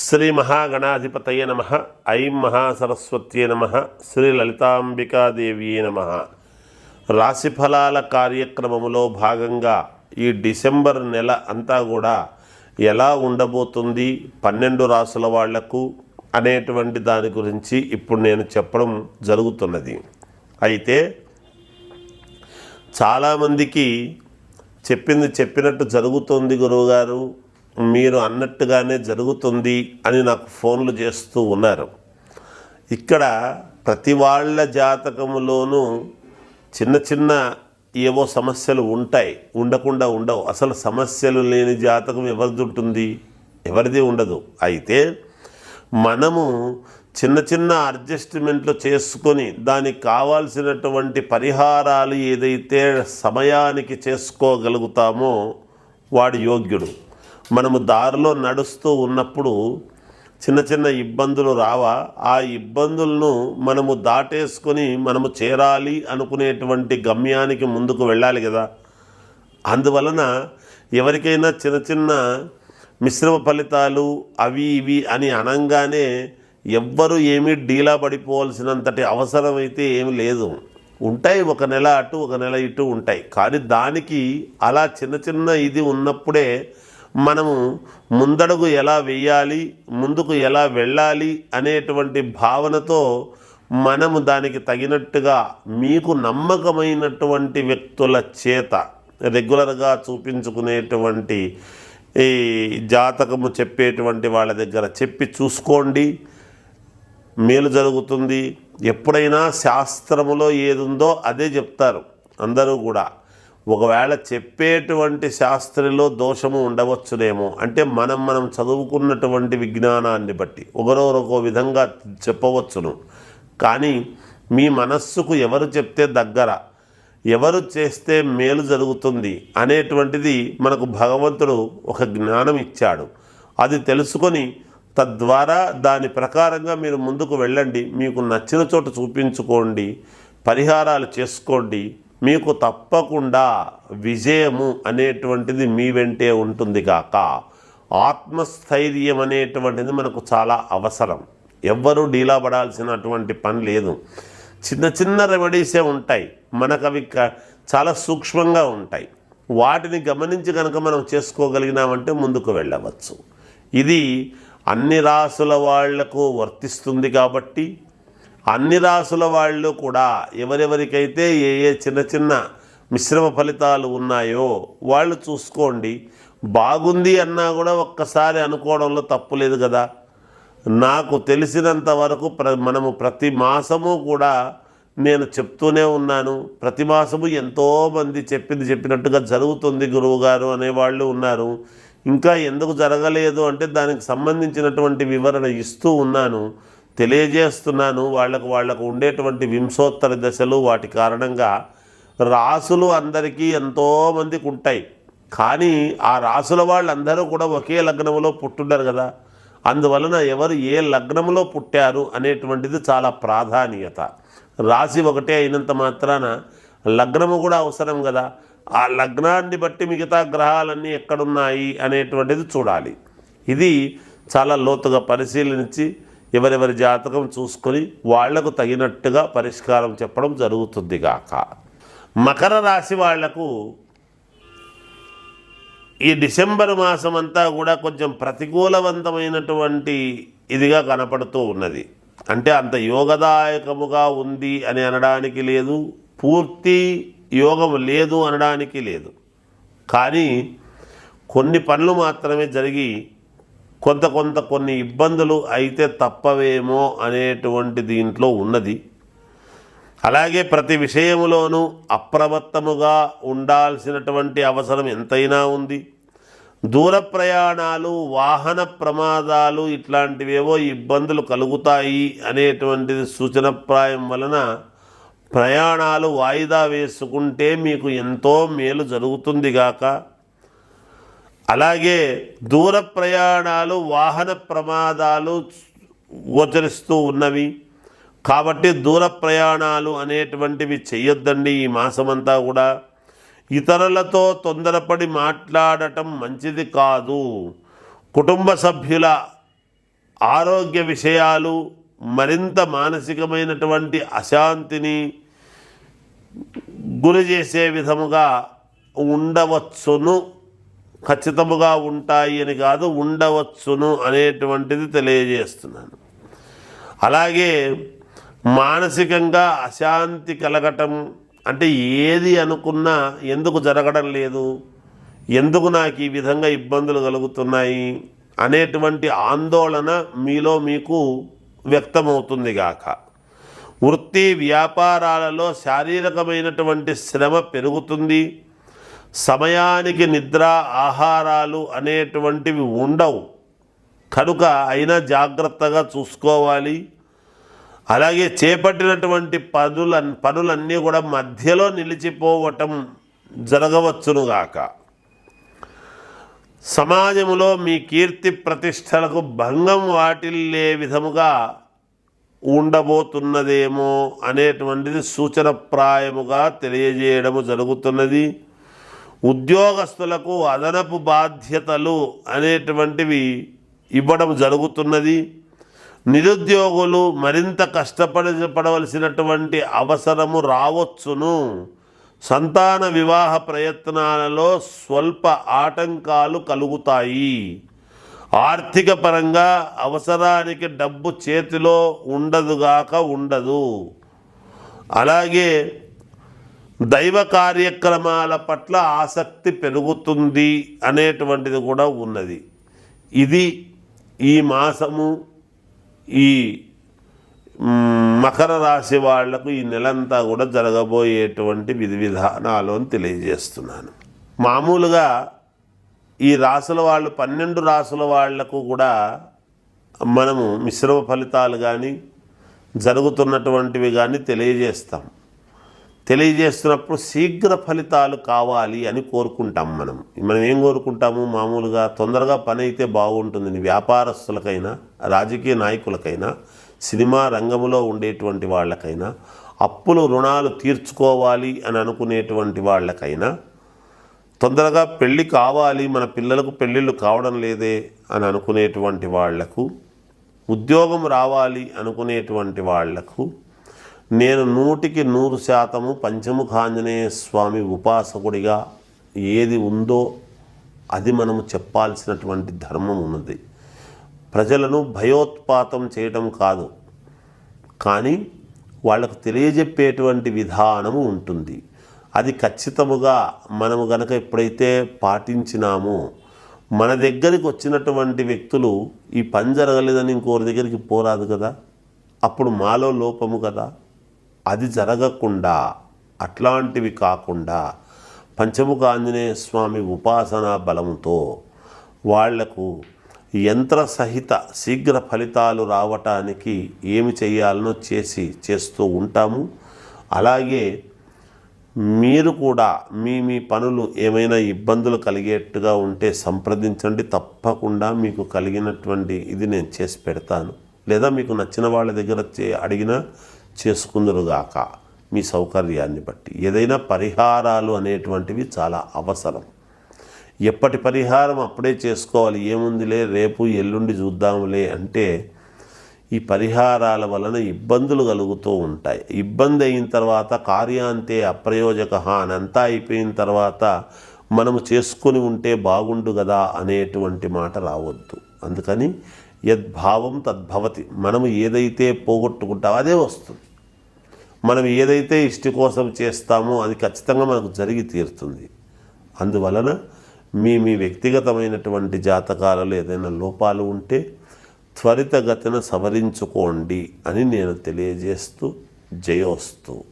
శ్రీ మహాగణాధిపతయ నమ. ఐం మహాసరస్వత్యే నమ. శ్రీ లలితాంబికాదేవియే నమ. రాశిఫలాల కార్యక్రమములో భాగంగా ఈ డిసెంబర్ నెల అంతా కూడా ఎలా ఉండబోతుంది 12 రాసుల వాళ్లకు అనేటువంటి దాని గురించి ఇప్పుడు నేను చెప్పడం జరుగుతున్నది. అయితే చాలామందికి చెప్పినట్టు జరుగుతుంది గురువుగారు, మీరు అన్నట్టుగానే జరుగుతుంది అని నాకు ఫోన్లు చేస్తూ ఉన్నారు. ఇక్కడ ప్రతి వాళ్ళ జాతకములోనూ చిన్న చిన్న ఏవో సమస్యలు ఉంటాయి, ఉండకుండా ఉండవు. అసలు సమస్యలు లేని జాతకం ఎవరిది ఉంటుంది? ఎవరిది ఉండదు. అయితే మనము చిన్న చిన్న అడ్జస్ట్మెంట్లు చేసుకొని దానికి కావాల్సినటువంటి పరిహారాలు ఏదైతే సమయానికి చేసుకోగలుగుతామో వాడు యోగ్యుడు. మనము దారిలో నడుస్తూ ఉన్నప్పుడు చిన్న చిన్న ఇబ్బందులు రావా? ఆ ఇబ్బందులను మనము దాటేసుకొని మనము చేరాలి అనుకునేటువంటి గమ్యానికి ముందుకు వెళ్ళాలి కదా. అందువలన ఎవరికైనా చిన్న చిన్న మిశ్రమ ఫలితాలు అవి ఇవి అని అనంగానే ఎవ్వరూ ఏమీ డీలా పడిపోవాల్సినంతటి అవసరం అయితే ఏమి లేదు. ఉంటాయి, ఒక నెల అటు ఒక నెల ఇటు ఉంటాయి. కానీ దానికి అలా చిన్న చిన్న ఇది ఉన్నప్పుడే మనము ముందడుగు ఎలా వెయ్యాలి, ముందుకు ఎలా వెళ్ళాలి అనేటువంటి భావనతో మనము దానికి తగినట్టుగా మీకు నమ్మకమైనటువంటి వ్యక్తుల చేత రెగ్యులర్గా చూపించుకునేటువంటి ఈ జాతకము చెప్పేటువంటి వాళ్ళ దగ్గర చెప్పి చూసుకోండి, మేలు జరుగుతుంది. ఎప్పుడైనా శాస్త్రములో ఏదుందో అదే చెప్తారు అందరూ కూడా. ఒకవేళ చెప్పేటువంటి శాస్త్రంలో దోషము ఉండవచ్చునేమో, అంటే మనం చదువుకున్నటువంటి విజ్ఞానాన్ని బట్టి ఒకరొకో విధంగా చెప్పవచ్చును. కానీ మీ మనస్సుకు ఎవరు చెప్తే దగ్గర, ఎవరు చేస్తే మేలు జరుగుతుంది అనేటువంటిది మనకు భగవంతుడు ఒక జ్ఞానం ఇచ్చాడు. అది తెలుసుకొని తద్వారా దాని ప్రకారంగా మీరు ముందుకు వెళ్ళండి. మీకు నచ్చిన చోట చూపించుకోండి, పరిహారాలు చేసుకోండి. మీకు తప్పకుండా విజయము అనేటువంటిది మీ వెంటే ఉంటుంది కాక ఆత్మస్థైర్యం అనేటువంటిది మనకు చాలా అవసరం. ఎవ్వరూ డీలా పడాల్సినటువంటి పని లేదు. చిన్న చిన్న రెమెడీసే ఉంటాయి, మనకు అవి చాలా సూక్ష్మంగా ఉంటాయి. వాటిని గమనించి కనుక మనం చేసుకోగలిగినామంటే ముందుకు వెళ్ళవచ్చు. ఇది అన్ని రాసుల వాళ్లకు వర్తిస్తుంది కాబట్టి అన్ని రాసుల వాళ్ళు కూడా ఎవరెవరికైతే ఏ చిన్న చిన్న మిశ్రమ ఫలితాలు ఉన్నాయో వాళ్ళు చూసుకోండి. బాగుంది అన్నా కూడా ఒక్కసారి అనుకోవడంలో తప్పు లేదు కదా. నాకు తెలిసినంత వరకు మనము ప్రతి మాసము కూడా నేను చెప్తూనే ఉన్నాను. ప్రతి మాసము ఎంతోమంది చెప్పినట్టుగా జరుగుతుంది గురువుగారు అనేవాళ్ళు ఉన్నారు. ఇంకా ఎందుకు జరగలేదు అంటే దానికి సంబంధించినటువంటి వివరణ ఇస్తూ ఉన్నాను, తెలియజేస్తున్నాను. వాళ్లకు ఉండేటువంటి వింశోత్తర దశలు, వాటి కారణంగా రాసులు అందరికీ ఎంతోమందికి ఉంటాయి. కానీ ఆ రాసుల వాళ్ళందరూ కూడా ఒకే లగ్నంలో పుట్టుంటారు కదా. అందువలన ఎవరు ఏ లగ్నంలో పుట్టారు అనేటువంటిది చాలా ప్రాధాన్యత. రాశి ఒకటే అయినంత మాత్రాన లగ్నము కూడా అవసరం కదా. ఆ లగ్నాన్ని బట్టి మిగతా గ్రహాలన్నీ ఎక్కడున్నాయి అనేటువంటిది చూడాలి. ఇది చాలా లోతుగా పరిశీలించి ఎవరెవరి జాతకం చూసుకొని వాళ్లకు తగినట్టుగా పరిష్కారం చెప్పడం జరుగుతుంది గాక. మకర రాశి వాళ్లకు ఈ డిసెంబర్ మాసం అంతా కూడా కొంచెం ప్రతికూలవంతమైనటువంటి ఇదిగా కనపడుతూ ఉన్నది. అంటే అంత యోగదాయకముగా ఉంది అని అనడానికి లేదు, పూర్తి యోగం లేదు అనడానికి లేదు. కానీ కొన్ని పనులు మాత్రమే జరిగి కొన్ని ఇబ్బందులు అయితే తప్పవేమో అనేటువంటి దీంట్లో ఉన్నది. అలాగే ప్రతి విషయములోనూ అప్రమత్తముగా ఉండాల్సినటువంటి అవసరం ఎంతైనా ఉంది. దూర ప్రయాణాలు, వాహన ప్రమాదాలు ఇట్లాంటివేవో ఇబ్బందులు కలుగుతాయి అనేటువంటిది సూచనప్రాయం వలన ప్రయాణాలు వాయిదా వేసుకుంటే మీకు ఎంతో మేలు జరుగుతుంది గాక. అలాగే దూర ప్రయాణాలు, వాహన ప్రమాదాలు గోచరిస్తూ ఉన్నవి కాబట్టి దూర ప్రయాణాలు అనేటువంటివి చెయ్యొద్దండి ఈ మాసమంతా కూడా. ఇతరులతో తొందరపడి మాట్లాడటం మంచిది కాదు. కుటుంబ సభ్యుల ఆరోగ్య విషయాలు మరింత మానసికమైనటువంటి అశాంతిని గురి చేసే విధముగా ఉండవచ్చును. ఖచ్చితముగా ఉంటాయి అని కాదు, ఉండవచ్చును అనేటువంటిది తెలియజేస్తున్నాను. అలాగే మానసికంగా అశాంతి కలగటం అంటే ఏది అనుకున్నా ఎందుకు జరగడం లేదు, ఎందుకు నాకు ఈ విధంగా ఇబ్బందులు కలుగుతున్నాయి అనేటువంటి ఆందోళన మీలో మీకు వ్యక్తమవుతుంది గాక. వృత్తి వ్యాపారాలలో శారీరకమైనటువంటి శ్రమ పెరుగుతుంది. సమయానికి నిద్ర ఆహారాలు అనేటువంటివి ఉండవు కనుక అయినా జాగ్రత్తగా చూసుకోవాలి. అలాగే చేపట్టినటువంటి పనులన్నీ కూడా మధ్యలో నిలిచిపోవటం జరగవచ్చునుగాక. సమాజంలో మీ కీర్తి ప్రతిష్టలకు భంగం వాటిల్లే విధముగా ఉండబోతున్నదేమో అనేటువంటిది సూచనప్రాయముగా తెలియజేయడము జరుగుతున్నది. ఉద్యోగస్తులకు అదనపు బాధ్యతలు అనేటువంటివి ఇవ్వడం జరుగుతున్నది. నిరుద్యోగులు మరింత కష్టపడవలసినటువంటి అవసరము రావచ్చును. సంతాన వివాహ ప్రయత్నాలలో స్వల్ప ఆటంకాలు కలుగుతాయి. ఆర్థిక పరంగా అవసరానికి డబ్బు చేతిలో ఉండదు. అలాగే దైవ కార్యక్రమాల పట్ల ఆసక్తి పెరుగుతుంది అనేటువంటిది కూడా ఉన్నది. ఇది ఈ మాసము ఈ మకర రాశి వాళ్లకు ఈ నెలంతా కూడా జరగబోయేటువంటి విధి విధానాలు అని తెలియజేస్తున్నాను. మామూలుగా ఈ రాసుల వాళ్ళు 12 రాసుల వాళ్లకు కూడా మనము మిశ్రమ ఫలితాలు కానీ జరుగుతున్నటువంటివి కానీ తెలియజేస్తున్నప్పుడు శీఘ్ర ఫలితాలు కావాలి అని కోరుకుంటాం. మనం ఏం కోరుకుంటాము? మామూలుగా తొందరగా పని అయితే బాగుంటుంది. వ్యాపారస్తులకైనా, రాజకీయ నాయకులకైనా, సినిమా రంగంలో ఉండేటువంటి వాళ్ళకైనా, అప్పులు రుణాలు తీర్చుకోవాలి అని అనుకునేటువంటి వాళ్ళకైనా, తొందరగా పెళ్ళి కావాలి, మన పిల్లలకు పెళ్ళిళ్ళు కావడం లేదే అని అనుకునేటువంటి వాళ్లకు, ఉద్యోగం రావాలి అనుకునేటువంటి వాళ్లకు నేను 100% పంచముఖాంజనేయ స్వామి ఉపాసకుడిగా ఏది ఉందో అది మనము చెప్పాల్సినటువంటి ధర్మం ఉన్నది. ప్రజలను భయోత్పాతం చేయడం కాదు, కానీ వాళ్ళకు తెలియజెప్పేటువంటి విధానము ఉంటుంది. అది ఖచ్చితముగా మనము గనక ఎప్పుడైతే పాటించినామో మన దగ్గరికి వచ్చినటువంటి వ్యక్తులు ఈ పని జరగలేదని ఇంకోరి దగ్గరికి పోరాదు కదా, అప్పుడు మాలో లోపము కదా. అది జరగకుండా, అట్లాంటివి కాకుండా పంచముఖ ఆంజనేయ స్వామి ఉపాసనా బలంతో వాళ్లకు యంత్ర సహిత శీఘ్ర ఫలితాలు రావటానికి ఏమి చేయాలనో చేస్తూ ఉంటాము. అలాగే మీరు కూడా మీ పనులు ఏమైనా ఇబ్బందులు కలిగేట్టుగా ఉంటే సంప్రదించండి. తప్పకుండా మీకు కలిగినటువంటి ఇది నేను చేసి పెడతాను. లేదా మీకు నచ్చిన వాళ్ళ దగ్గర అడిగినా చేసుకుందరుగాక మీ సౌకర్యాన్ని బట్టి. ఏదైనా పరిహారాలు అనేటువంటివి చాలా అవసరం. ఎప్పటి పరిహారం అప్పుడే చేసుకోవాలి. ఏముందిలే రేపు ఎల్లుండి చూద్దాంలే అంటే ఈ పరిహారాల వలన ఇబ్బందులు కలుగుతూ ఉంటాయి. ఇబ్బంది అయిన తర్వాత కార్యాంతే అప్రయోజక అని అంతా అయిపోయిన తర్వాత మనము చేసుకొని ఉంటే బాగుండు కదా అనేటువంటి మాట రావద్దు. అందుకని యద్భావం తద్భవతి. మనము ఏదైతే పోగొట్టుకుంటామో అదే వస్తుంది. మనం ఏదైతే ఇష్టి కోసం చేస్తామో అది ఖచ్చితంగా మనకు జరిగి తీరుతుంది. అందువలన మీ వ్యక్తిగతమైనటువంటి జాతకాలలో ఏదైనా లోపాలు ఉంటే త్వరితగతిన సవరించుకోండి అని నేను తెలియజేస్తూ జయోస్తు.